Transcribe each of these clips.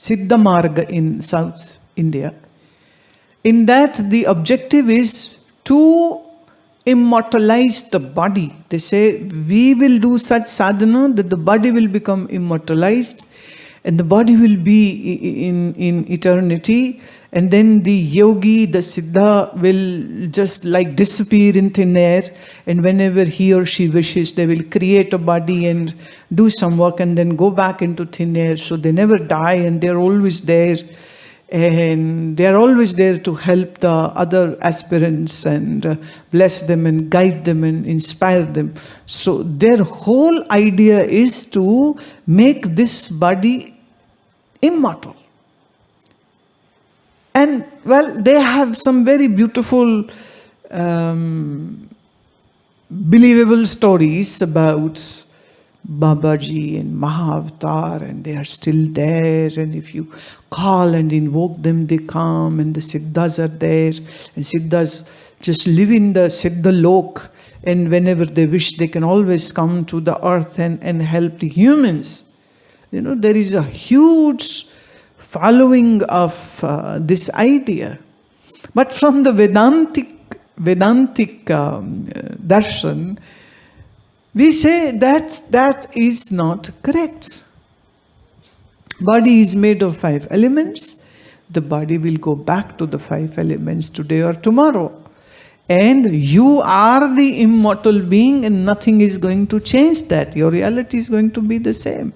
Siddha Marga in South India. In that, the objective is to immortalize the body. They say, we will do such sadhana that the body will become immortalized and the body will be in eternity. And then the yogi, the siddha will just like disappear in thin air. And whenever he or she wishes, they will create a body and do some work and then go back into thin air. So they never die and they're always there. And they're always there to help the other aspirants and bless them and guide them and inspire them. So their whole idea is to make this body immortal. And well, they have some very beautiful, believable stories about Babaji and Mahavatar, and they are still there, and if you call and invoke them, they come, and the Siddhas are there, and Siddhas just live in the Siddha Lok, and whenever they wish, they can always come to the earth and help the humans. You know, there is a huge following of this idea. But from the Vedantic darshan, we say that is not correct. Body is made of 5 elements. The body will go back to the 5 elements today or tomorrow. And you are the immortal being and nothing is going to change that. Your reality is going to be the same.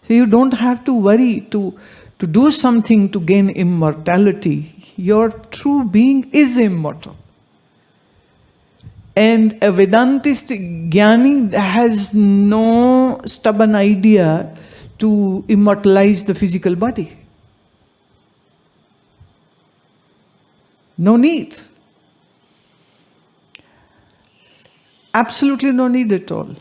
So you don't have to worry to do something to gain immortality. Your true being is immortal. And a Vedantist Jnani has no stubborn idea to immortalize the physical body. No need. Absolutely no need at all.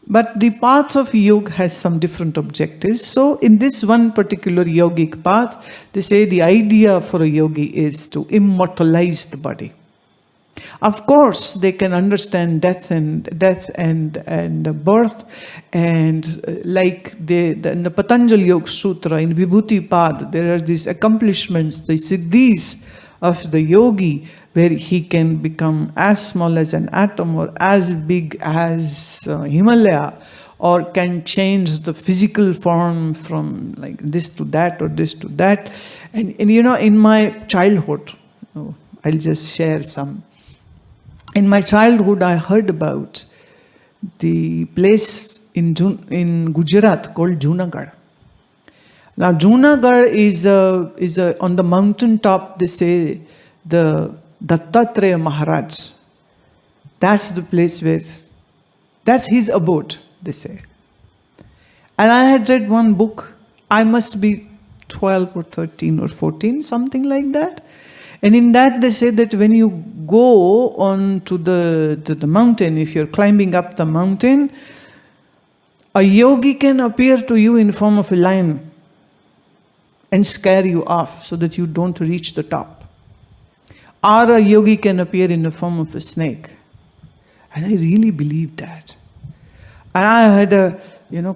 But the path of yoga has some different objectives. So in this one particular yogic path, they say the idea for a yogi is to immortalize the body. Of course, they can understand death and birth, and like in the Patanjali Yoga Sutra, in Vibhuti Pad, there are these accomplishments, the siddhis of the yogi, where he can become as small as an atom or as big as Himalaya, or can change the physical form from like this to that or this to that. And you know, in my childhood, I'll just share some. In my childhood, I heard about the place in Gujarat called Junagadh. Now, Junagadh is on the mountain top. They say the Dattatreya Maharaj. That's the place where, that's his abode, they say. And I had read one book. I must be 12 or 13 or 14, something like that. And in that they say that when you go on to the mountain, if you're climbing up the mountain, a yogi can appear to you in form of a lion and scare you off so that you don't reach the top. Or a yogi can appear in the form of a snake. And I really believed that. And I had a,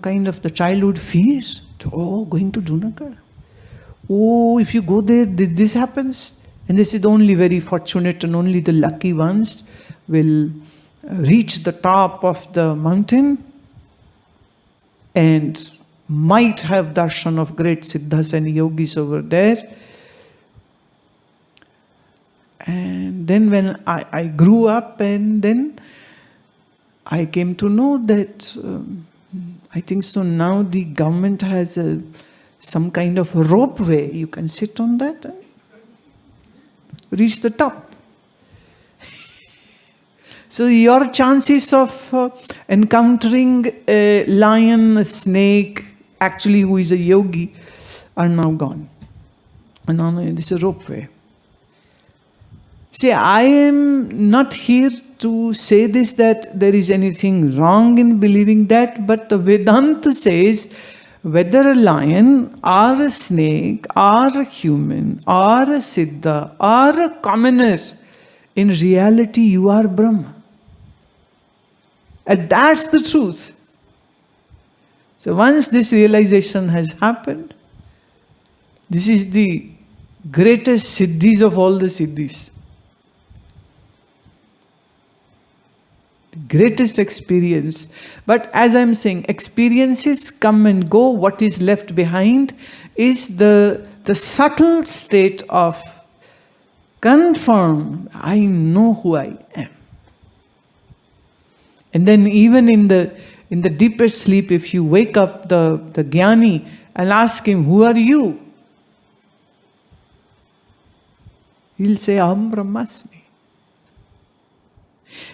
kind of the childhood fear. Going to Junagadh. If you go there, this happens. And this is only very fortunate and only the lucky ones will reach the top of the mountain and might have darshan of great siddhas and yogis over there. And then when I grew up, and then I came to know that I think so now the government has some kind of a ropeway. You can sit on that and reach the top. So your chances of encountering a lion, a snake, actually who is a yogi, are now gone. And now this is a ropeway. See, I am not here to say this, that there is anything wrong in believing that, but the Vedanta says, whether a lion or a snake or a human or a siddha or a commoner, in reality you are Brahma. And that's the truth. So once this realization has happened, this is the greatest siddhis of all the siddhis. Greatest experience. But as I'm saying, experiences come and go. What is left behind is the subtle state of confirm, I know who I am. And then even in the deepest sleep, if you wake up the jnani and ask him, who are you? He'll say, Aham Brahmasmi.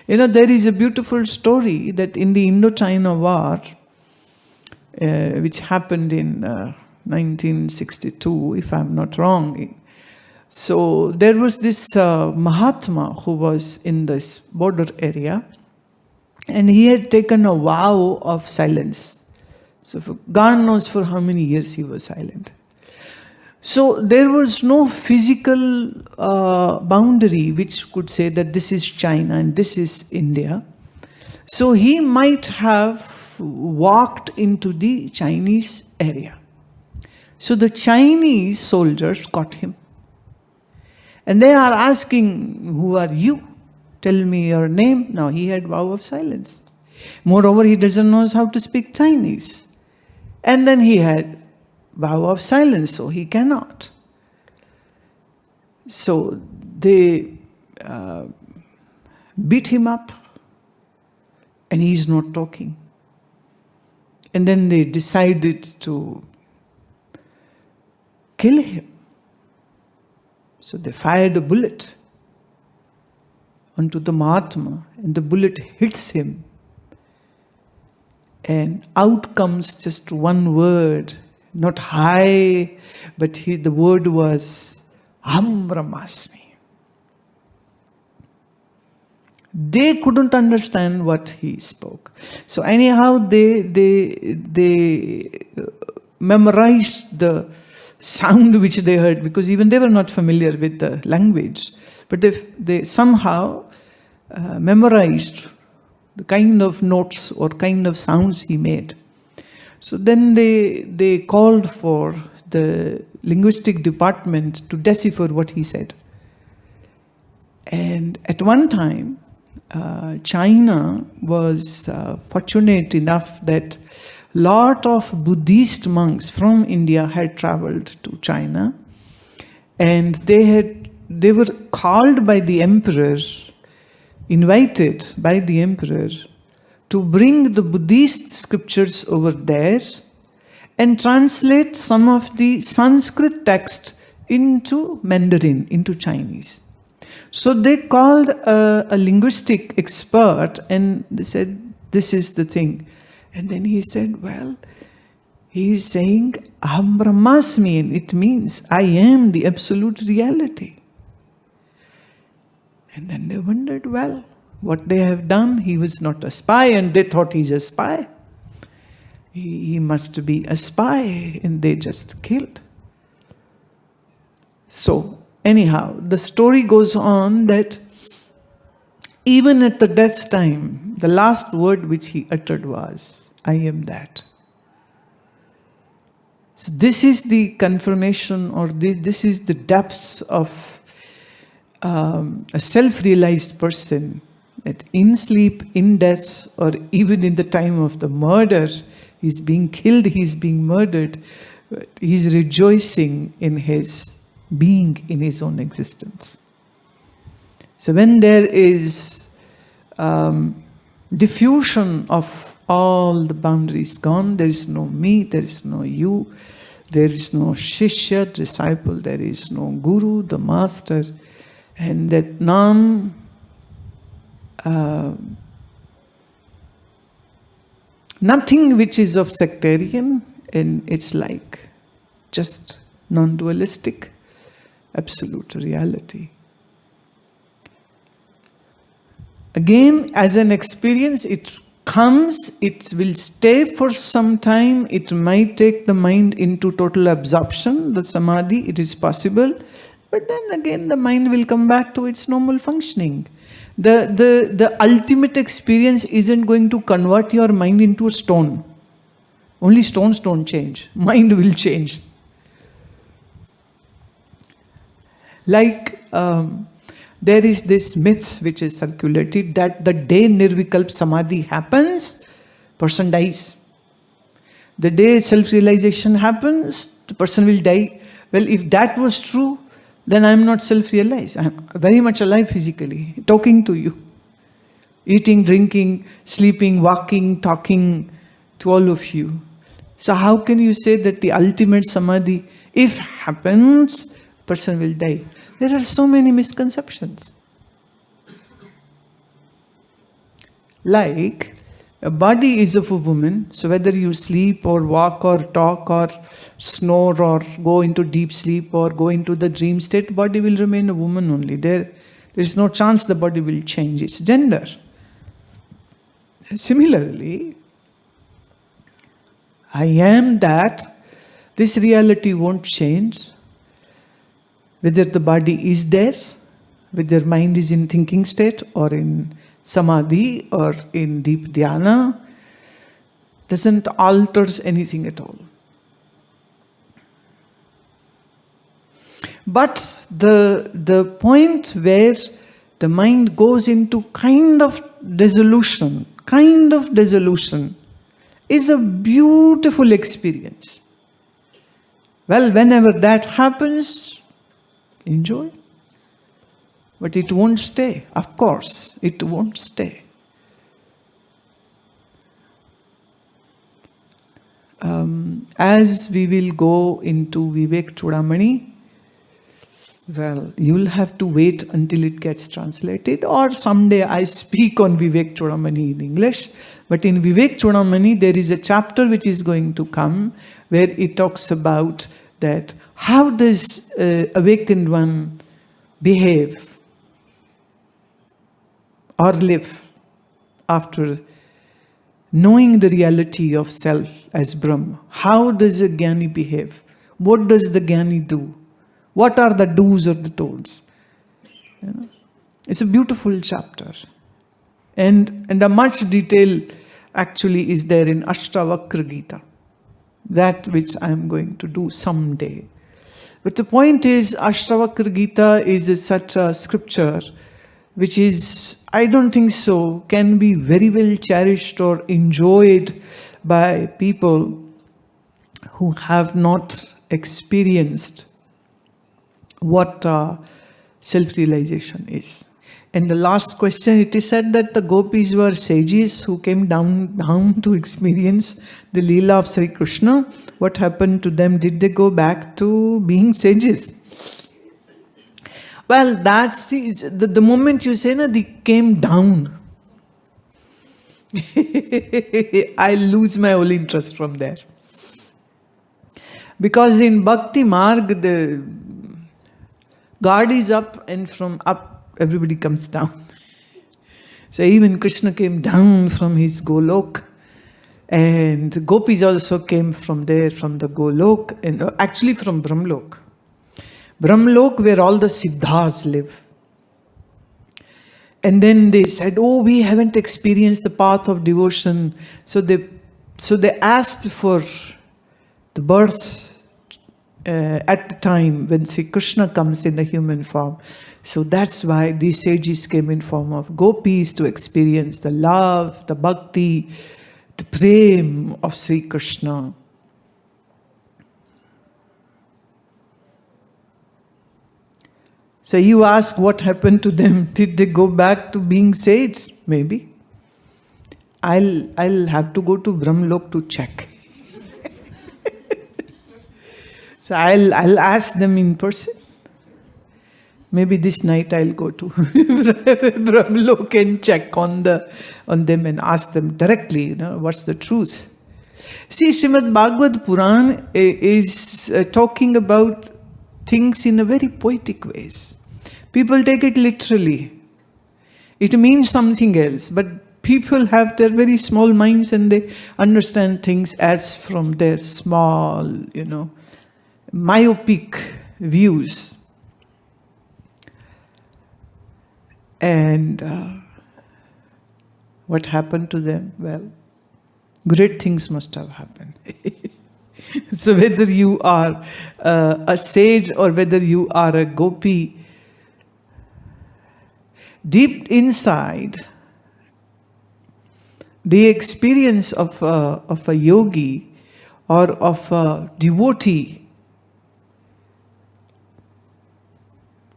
There is a beautiful story that in the Indochina War, which happened in 1962, if I'm not wrong. So there was this Mahatma who was in this border area, and he had taken a vow of silence. So God knows for how many years he was silent. So there was no physical boundary which could say that this is China and this is India. So he might have walked into the Chinese area. So the Chinese soldiers caught him. And they are asking, who are you? Tell me your name. Now he had vow of silence. Moreover, he doesn't know how to speak Chinese. And then he had vow of silence, so he cannot. So they beat him up, and he's not talking. And then they decided to kill him. So they fired a bullet onto the Mahatma, and the bullet hits him. And out comes just one word, not hi, but the word was Aham Brahmasmi. They couldn't understand what he spoke. So anyhow, they memorized the sound which they heard, because even they were not familiar with the language. But if they somehow memorized the kind of notes or kind of sounds he made. So then they called for the linguistic department to decipher what he said. And at one time, China was fortunate enough that lot of Buddhist monks from India had traveled to China, and they were called by the emperor, invited by the emperor to bring the Buddhist scriptures over there and translate some of the Sanskrit text into Mandarin, into Chinese. So they called a linguistic expert and they said, this is the thing. And then he said, well, he is saying, Aham Brahmasmi, and it means, I am the absolute reality. And then they wondered, well, what they have done, he was not a spy, and they thought he's a spy. He must be a spy, and they just killed. So, anyhow, the story goes on that even at the death time, the last word which he uttered was, I am that. So this is the confirmation, or this is the depth of a self-realized person, that in sleep, in death, or even in the time of the murder, he's being killed, he's being murdered, he's rejoicing in his being, in his own existence. So when there is diffusion of all the boundaries gone, there is no me, there is no you, there is no shishya, disciple, there is no guru, the master, and that nothing which is of sectarian, and it's like just non-dualistic, absolute reality. Again, as an experience, it comes, it will stay for some time, it might take the mind into total absorption, the samadhi, it is possible, but then again the mind will come back to its normal functioning. The ultimate experience isn't going to convert your mind into a stone. Only stones don't change. Mind will change. Like there is this myth which is circulated that the day Nirvikalp Samadhi happens, person dies. The day self-realization happens, the person will die. Well, if that was true, then I am not self-realized. I am very much alive physically, talking to you. Eating, drinking, sleeping, walking, talking to all of you. So how can you say that the ultimate Samadhi, if happens, person will die? There are so many misconceptions. Like, a body is of a woman, so whether you sleep or walk or talk or snore or go into deep sleep or go into the dream state, body will remain a woman only. There is no chance the body will change its gender. Similarly, I am that, this reality won't change. Whether the body is there, whether mind is in thinking state or in samadhi or in deep dhyana, doesn't alter anything at all. But the point where the mind goes into kind of dissolution is a beautiful experience. Well, whenever that happens, enjoy. But it won't stay. Of course, it won't stay. As we will go into Vivek Chudamani, well, you'll have to wait until it gets translated, or someday I speak on Vivek Chudamani in English. But in Vivek Chudamani, there is a chapter which is going to come where it talks about that how does awakened one behave or live after knowing the reality of self as Brahma. How does a Jnani behave? What does the Jnani do? What are the do's or the don'ts? You know? It's a beautiful chapter. And a much detail actually is there in Ashtavakra Gita. That which I am going to do someday. But the point is, Ashtavakra Gita is such a scripture which is, I don't think so, can be very well cherished or enjoyed by people who have not experienced what self-realization is. And the last question, it is said that the gopis were sages who came down to experience the Leela of Sri Krishna. What happened to them? Did they go back to being sages? Well, that's the moment you say, they came down. I lose my whole interest from there. Because in Bhakti Marg, the guard is up, and from up, everybody comes down. So even Krishna came down from his Golok, and gopis also came from there, from the Golok, and actually from Brahmlok. Brahmlok, where all the Siddhas live. And then they said, oh, we haven't experienced the path of devotion. So they asked for the birth at the time when Sri Krishna comes in a human form. So that's why these sages came in form of gopis to experience the love, the bhakti, the prem of Sri Krishna. So you ask what happened to them? Did they go back to being sage? Maybe. I'll have to go to Brahmlok to check. So I'll ask them in person. Maybe this night I'll go to Brahmlok and check on them and ask them directly, what's the truth. See, Srimad Bhagavad Puran is talking about things in a very poetic ways. People take it literally. It means something else, but people have their very small minds and they understand things as from their small, myopic views. And what happened to them? Well, great things must have happened. So whether you are a sage or whether you are a gopi, deep inside, the experience of a yogi or of a devotee,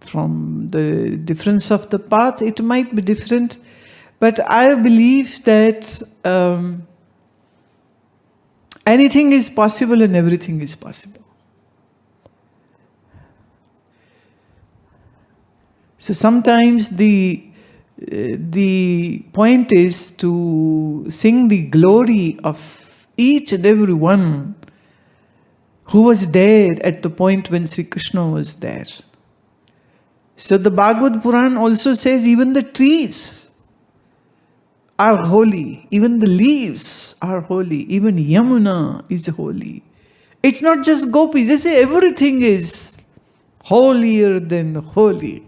from the difference of the path, it might be different, but I believe that anything is possible and everything is possible. So sometimes the point is to sing the glory of each and every one who was there at the point when Sri Krishna was there. So the Bhagavad Puran also says even the trees are holy, even the leaves are holy, even Yamuna is holy. It's not just gopis, they say everything is holier than holy.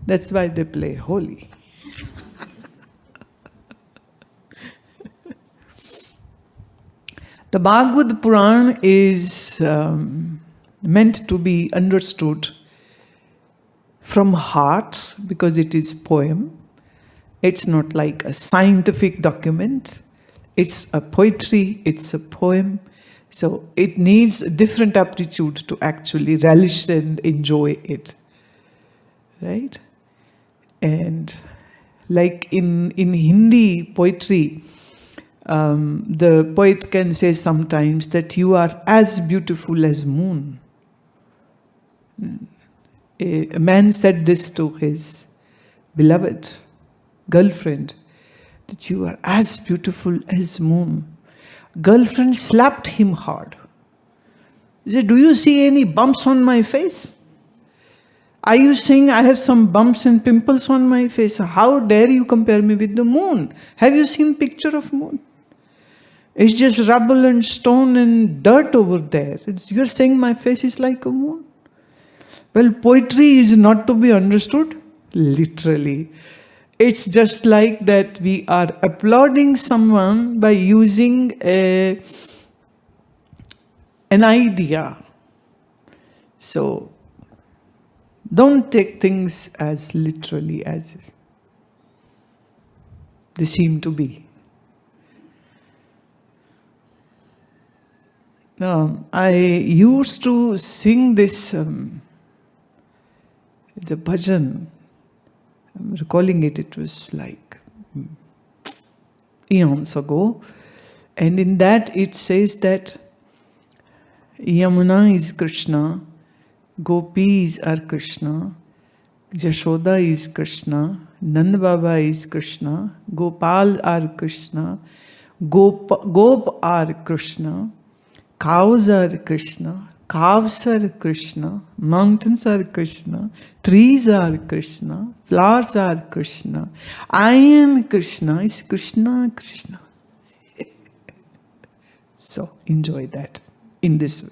That's why they play holy. The Bhagavad Puran is meant to be understood from heart because it is poem. It's not like a scientific document. It's a poetry, it's a poem. So it needs a different aptitude to actually relish and enjoy it. Right? And like in Hindi poetry, the poet can say sometimes that you are as beautiful as moon. A man said this to his beloved girlfriend, that you are as beautiful as moon. Girlfriend slapped him hard. He said, do you see any bumps on my face? Are you saying I have some bumps and pimples on my face? How dare you compare me with the moon? Have you seen picture of moon? It's just rubble and stone and dirt over there. You're saying my face is like a moon? Well, poetry is not to be understood literally. It's just like that we are applauding someone by using an idea. So, don't take things as literally as they seem to be. I used to sing this, the bhajan. I'm recalling it, it was like eons ago. And in that it says that Yamuna is Krishna, Gopis are Krishna, Jashoda is Krishna, Nand Baba is Krishna, Gopal are Krishna, Gop are Krishna, cows are Krishna, calves are Krishna, mountains are Krishna, trees are Krishna, flowers are Krishna, I am Krishna, is Krishna, Krishna. So enjoy that in this way.